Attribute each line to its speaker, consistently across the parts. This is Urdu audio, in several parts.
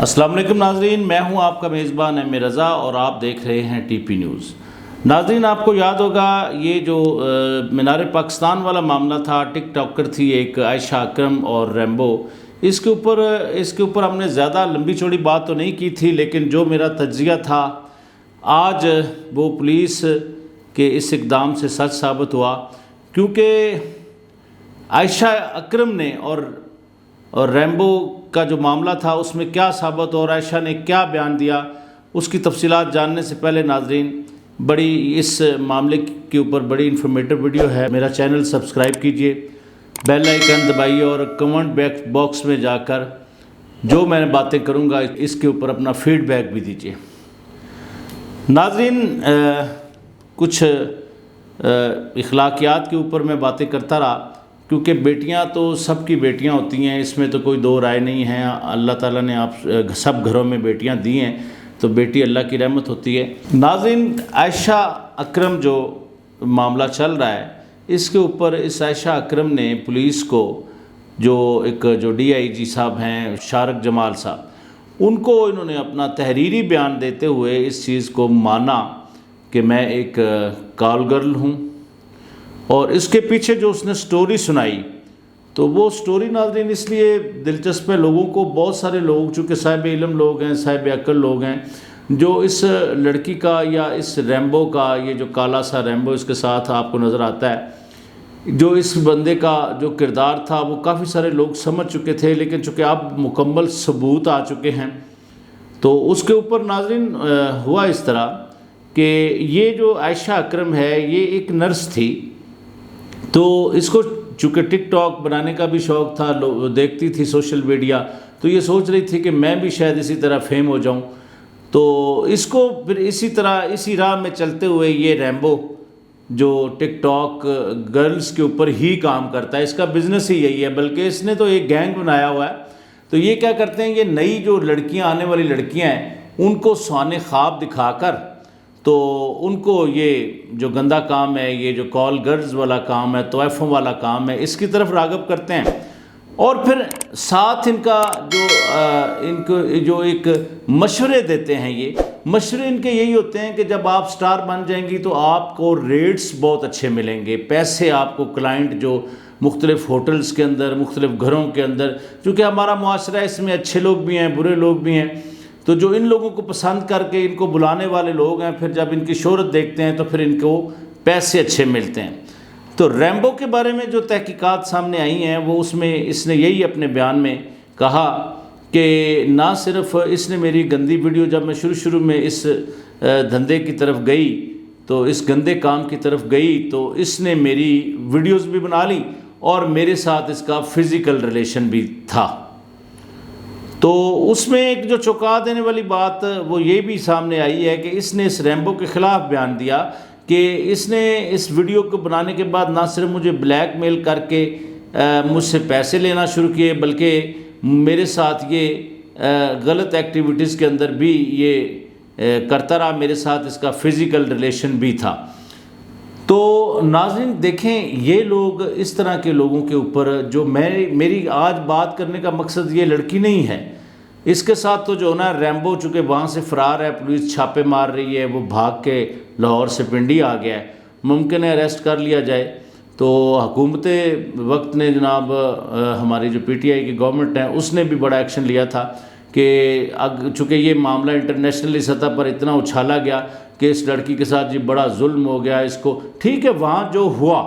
Speaker 1: السلام علیکم ناظرین، میں ہوں آپ کا میزبان ایم رضا اور آپ دیکھ رہے ہیں ٹی پی نیوز۔ ناظرین، آپ کو یاد ہوگا یہ جو مینار پاکستان والا معاملہ تھا، ٹک ٹاکر تھی ایک عائشہ اکرم اور ریمبو، اس کے اوپر ہم نے زیادہ لمبی چوڑی بات تو نہیں کی تھی، لیکن جو میرا تجزیہ تھا آج وہ پولیس کے اس اقدام سے سچ ثابت ہوا، کیونکہ عائشہ اکرم نے اور ریمبو کا جو معاملہ تھا اس میں کیا ثابت اور عائشہ نے کیا بیان دیا، اس کی تفصیلات جاننے سے پہلے ناظرین بڑی اس معاملے کے اوپر بڑی انفارمیٹو ویڈیو ہے، میرا چینل سبسکرائب کیجئے، بیل آئیکن دبائیے اور کمنٹ باکس میں جا کر جو میں باتیں کروں گا اس کے اوپر اپنا فیڈ بیک بھی دیجئے۔ ناظرین، کچھ اخلاقیات کے اوپر میں باتیں کرتا رہا، کیونکہ بیٹیاں تو سب کی بیٹیاں ہوتی ہیں، اس میں تو کوئی دو رائے نہیں ہے۔ اللہ تعالیٰ نے آپ سب گھروں میں بیٹیاں دی ہیں، تو بیٹی اللہ کی رحمت ہوتی ہے۔ ناظرین، عائشہ اکرم جو معاملہ چل رہا ہے، اس کے اوپر اس عائشہ اکرم نے پولیس کو جو ڈی آئی جی صاحب ہیں شارق جمال صاحب، ان کو انہوں نے اپنا تحریری بیان دیتے ہوئے اس چیز کو مانا کہ میں ایک کال گرل ہوں، اور اس کے پیچھے جو اس نے سٹوری سنائی، تو وہ سٹوری ناظرین اس لیے دلچسپ ہے لوگوں کو، بہت سارے لوگ چونکہ صاحب علم لوگ ہیں، صاحب عقل لوگ ہیں، جو اس لڑکی کا یا اس ریمبو کا، یہ جو کالا سا ریمبو اس کے ساتھ آپ کو نظر آتا ہے، جو اس بندے کا جو کردار تھا وہ کافی سارے لوگ سمجھ چکے تھے، لیکن چونکہ اب مکمل ثبوت آ چکے ہیں، تو اس کے اوپر ناظرین ہوا اس طرح کہ یہ جو عائشہ اکرم ہے یہ ایک نرس تھی، تو اس کو چونکہ ٹک ٹاک بنانے کا بھی شوق تھا، دیکھتی تھی سوشل میڈیا، تو یہ سوچ رہی تھی کہ میں بھی شاید اسی طرح فیم ہو جاؤں، تو اس کو پھر اسی راہ میں چلتے ہوئے یہ ریمبو جو ٹک ٹاک گرلز کے اوپر ہی کام کرتا ہے، اس کا بزنس ہی یہی ہے، بلکہ اس نے تو ایک گینگ بنایا ہوا ہے۔ تو یہ کیا کرتے ہیں، یہ نئی جو لڑکیاں آنے والی لڑکیاں ہیں ان کو سونے خواب دکھا کر تو ان کو یہ جو گندا کام ہے، یہ جو کال گرلز والا کام ہے، طوائفوں والا کام ہے، اس کی طرف راغب کرتے ہیں، اور پھر ساتھ ان کو جو ایک مشورے دیتے ہیں، یہ مشورے ان کے یہی ہوتے ہیں کہ جب آپ سٹار بن جائیں گی تو آپ کو ریٹس بہت اچھے ملیں گے، پیسے آپ کو کلائنٹ جو مختلف ہوٹلز کے اندر، مختلف گھروں کے اندر، چونکہ ہمارا معاشرہ ہے، اس میں اچھے لوگ بھی ہیں، برے لوگ بھی ہیں، تو جو ان لوگوں کو پسند کر کے ان کو بلانے والے لوگ ہیں، پھر جب ان کی شہرت دیکھتے ہیں تو پھر ان کو پیسے اچھے ملتے ہیں۔ تو ریمبو کے بارے میں جو تحقیقات سامنے آئی ہیں وہ اس نے یہی اپنے بیان میں کہا کہ نہ صرف اس نے میری گندی ویڈیو، جب میں شروع میں اس دھندے کی طرف گئی تو اس گندے کام کی طرف گئی تو اس نے میری ویڈیوز بھی بنا لی اور میرے ساتھ اس کا فزیکل ریلیشن بھی تھا۔ تو اس میں ایک جو چونکا دینے والی بات وہ یہ بھی سامنے آئی ہے کہ اس نے اس ریمبو کے خلاف بیان دیا کہ اس نے اس ویڈیو کو بنانے کے بعد نہ صرف مجھے بلیک میل کر کے مجھ سے پیسے لینا شروع کیے، بلکہ میرے ساتھ یہ غلط ایکٹیویٹیز کے اندر بھی یہ کرتا رہا، میرے ساتھ اس کا فزیکل ریلیشن بھی تھا۔ تو ناظرین دیکھیں، یہ لوگ اس طرح کے لوگوں کے اوپر جو میری آج بات کرنے کا مقصد یہ لڑکی نہیں ہے، اس کے ساتھ تو جو نا ریمبو چونکہ وہاں سے فرار ہے، پولیس چھاپے مار رہی ہے، وہ بھاگ کے لاہور سے پنڈی آ گیا ہے، ممکن ہے اریسٹ کر لیا جائے، تو حکومت وقت نے جناب ہماری جو پی ٹی آئی کی گورنمنٹ ہے اس نے بھی بڑا ایکشن لیا تھا کہ چونکہ یہ معاملہ انٹرنیشنلی سطح پر اتنا اچھالا گیا کہ اس لڑکی کے ساتھ جی بڑا ظلم ہو گیا، اس کو ٹھیک ہے وہاں جو ہوا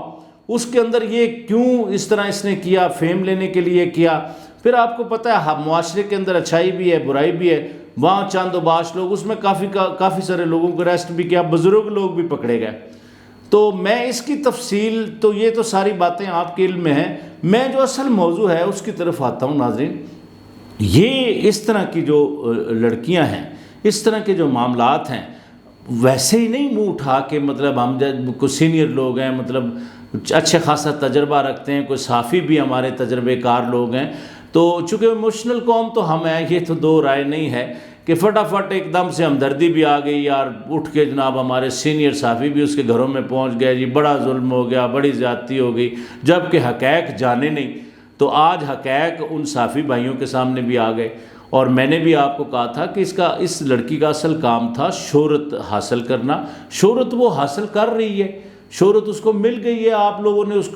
Speaker 1: اس کے اندر یہ کیوں اس طرح اس نے کیا، فیم لینے کے لیے کیا، پھر آپ کو پتہ ہے معاشرے کے اندر اچھائی بھی ہے برائی بھی ہے، وہاں چند و باش لوگ، اس میں کافی سارے لوگوں کو اریسٹ بھی کیا، بزرگ لوگ بھی پکڑے گئے۔ تو میں اس کی تفصیل تو یہ تو ساری باتیں آپ کے علم میں ہیں، میں جو اصل موضوع ہے اس کی طرف آتا ہوں۔ ناظرین، یہ اس طرح کی جو لڑکیاں ہیں، اس طرح کے جو معاملات ہیں، ویسے ہی نہیں منہ اٹھا کے مطلب ہم کوئی سینئر لوگ ہیں، مطلب اچھے خاصا تجربہ رکھتے ہیں، کوئی صحافی بھی ہمارے تجربے کار لوگ ہیں، تو چونکہ ایموشنل قوم تو ہم ہیں، یہ تو دو رائے نہیں ہے کہ فٹافٹ ایک دم سے ہمدردی بھی آ گئی یار، اٹھ کے جناب ہمارے سینئر صحافی بھی اس کے گھروں میں پہنچ گئے، جی بڑا ظلم ہو گیا، بڑی زیادتی ہو گئی، جب کہ حقائق جانے نہیں، تو آج حقائق ان صحافی بھائیوں کے سامنے بھی آ گئے، اور میں نے بھی آپ کو کہا تھا کہ اس لڑکی کا اصل کام تھا شہرت حاصل کرنا. شہرت وہ حاصل کر رہی ہے, شہرت اس کو مل گئی ہے. آپ لوگوں نے اس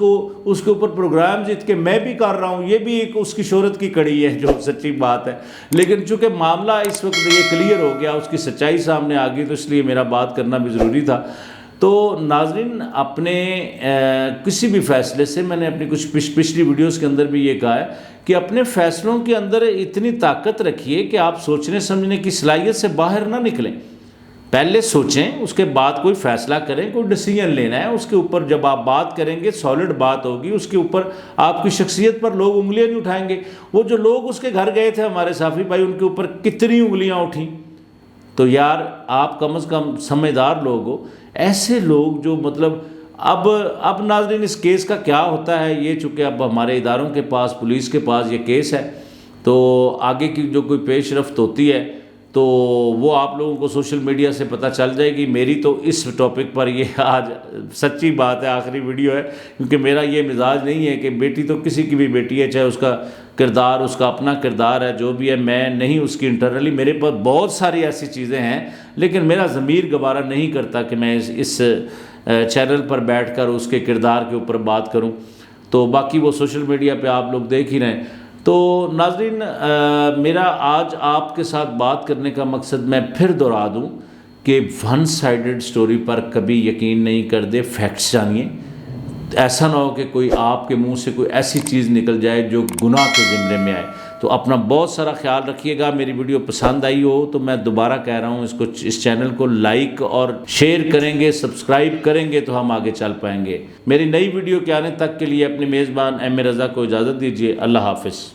Speaker 1: کے اوپر پروگرام جیت کے میں بھی کر رہا ہوں, یہ بھی ایک اس کی شہرت کی کڑی ہے جو سچی بات ہے. لیکن چونکہ معاملہ اس وقت یہ کلیئر ہو گیا, اس کی سچائی سامنے آ گئی, تو اس لیے میرا بات کرنا بھی ضروری تھا. تو ناظرین, اپنے کسی بھی فیصلے سے, میں نے اپنی کچھ پچھلی ویڈیوز کے اندر بھی یہ کہا ہے کہ اپنے فیصلوں کے اندر اتنی طاقت رکھیے کہ آپ سوچنے سمجھنے کی صلاحیت سے باہر نہ نکلیں. پہلے سوچیں, اس کے بعد کوئی فیصلہ کریں, کوئی ڈیسیجن لینا ہے, اس کے اوپر جب آپ بات کریں گے سالڈ بات ہوگی, اس کے اوپر آپ کی شخصیت پر لوگ انگلیاں نہیں اٹھائیں گے. وہ جو لوگ اس کے گھر گئے تھے ہمارے صافی بھائی, ان کے اوپر کتنی انگلیاں اٹھیں. تو یار آپ کم از کم سمجھدار لوگ ہو. ایسے لوگ جو مطلب اب ناظرین اس کیس کا کیا ہوتا ہے, یہ چونکہ اب ہمارے اداروں کے پاس, پولیس کے پاس یہ کیس ہے, تو آگے کی جو کوئی پیش رفت ہوتی ہے تو وہ آپ لوگوں کو سوشل میڈیا سے پتہ چل جائے گی. میری تو اس ٹاپک پر یہ آج سچی بات ہے آخری ویڈیو ہے, کیونکہ میرا یہ مزاج نہیں ہے کہ بیٹی تو کسی کی بھی بیٹی ہے, چاہے اس کا کردار, اس کا اپنا کردار ہے جو بھی ہے, میں نہیں اس کی انٹرنلی, میرے پاس بہت ساری ایسی چیزیں ہیں, لیکن میرا ضمیر گوارا نہیں کرتا کہ میں اس چینل پر بیٹھ کر اس کے کردار کے اوپر بات کروں. تو باقی وہ سوشل میڈیا پہ آپ لوگ دیکھ ہی رہے ہیں. تو ناظرین, میرا آج آپ کے ساتھ بات کرنے کا مقصد میں پھر دہرا دوں کہ ون سائیڈڈ سٹوری پر کبھی یقین نہیں کر دے, فیکٹس جانیے. ایسا نہ ہو کہ کوئی آپ کے منہ سے کوئی ایسی چیز نکل جائے جو گناہ کے زمرے میں آئے. تو اپنا بہت سارا خیال رکھیے گا. میری ویڈیو پسند آئی ہو تو میں دوبارہ کہہ رہا ہوں, اس چینل کو لائک اور شیئر کریں گے, سبسکرائب کریں گے تو ہم آگے چل پائیں گے. میری نئی ویڈیو کے آنے تک کے لیے اپنے میزبان ایم رضا کو اجازت دیجیے. اللہ حافظ.